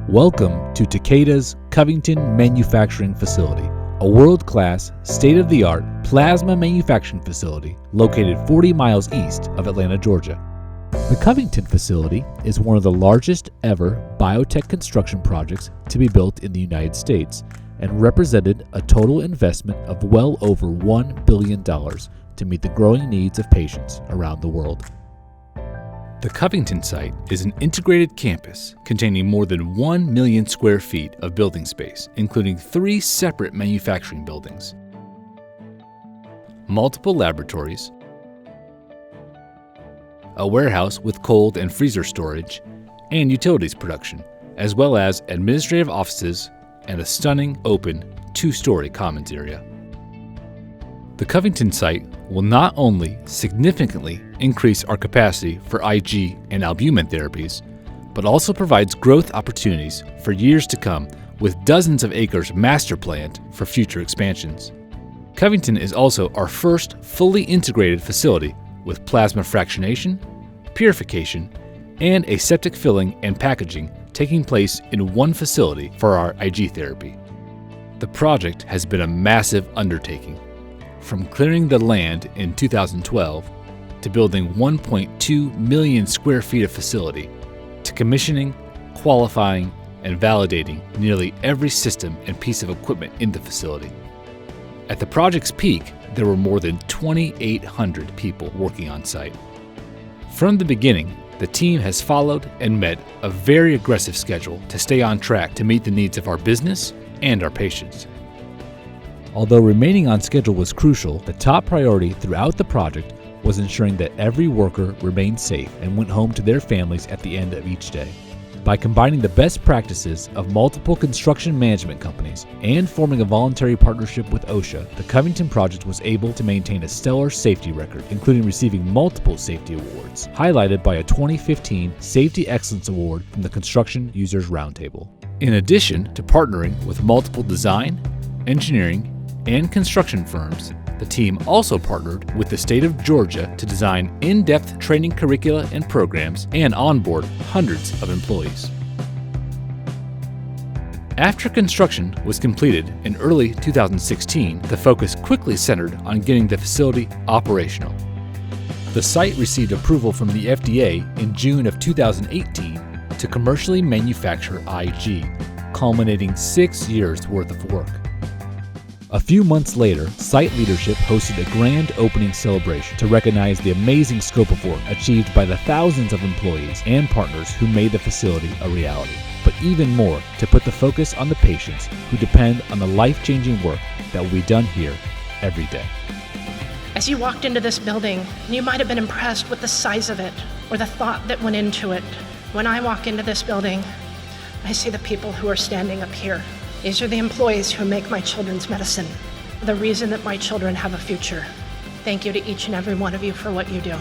Welcome to Takeda's Covington Manufacturing Facility, a world-class, state-of-the-art plasma manufacturing facility located 40 miles east of Atlanta, Georgia. The Covington facility is one of the largest ever biotech construction projects to be built in the United States and represented a total investment of well over $1 billion to meet the growing needs of patients around the world. The Covington site is an integrated campus containing more than 1 million square feet of building space, including 3 separate manufacturing buildings, multiple laboratories, a warehouse with cold and freezer storage, and utilities production, as well as administrative offices and a stunning, open, 2-story commons area. The Covington site will not only significantly increase our capacity for IG and albumin therapies, but also provides growth opportunities for years to come with dozens of acres master planned for future expansions. Covington is also our first fully integrated facility with plasma fractionation, purification, and aseptic filling and packaging taking place in one facility for our IG therapy. The project has been a massive undertaking, from clearing the land in 2012 to building 1.2 million square feet of facility, to commissioning, qualifying, and validating nearly every system and piece of equipment in the facility. At the project's peak, there were more than 2,800 people working on site. From the beginning, the team has followed and met a very aggressive schedule to stay on track to meet the needs of our business and our patients. Although remaining on schedule was crucial, the top priority throughout the project was ensuring that every worker remained safe and went home to their families at the end of each day. By combining the best practices of multiple construction management companies and forming a voluntary partnership with OSHA, the Covington project was able to maintain a stellar safety record, including receiving multiple safety awards, highlighted by a 2015 Safety Excellence Award from the Construction Users Roundtable. In addition to partnering with multiple design, engineering, and construction firms, the team also partnered with the state of Georgia to design in-depth training curricula and programs and onboard hundreds of employees. After construction was completed in early 2016, the focus quickly centered on getting the facility operational. The site received approval from the FDA in June of 2018 to commercially manufacture IG, culminating 6 years' worth of work. A few months later, site leadership hosted a grand opening celebration to recognize the amazing scope of work achieved by the thousands of employees and partners who made the facility a reality, but even more to put the focus on the patients who depend on the life-changing work that will be done here every day. As you walked into this building, you might have been impressed with the size of it or the thought that went into it. When I walk into this building, I see the people who are standing up here. These are the employees who make my children's medicine, the reason that my children have a future. Thank you to each and every one of you for what you do.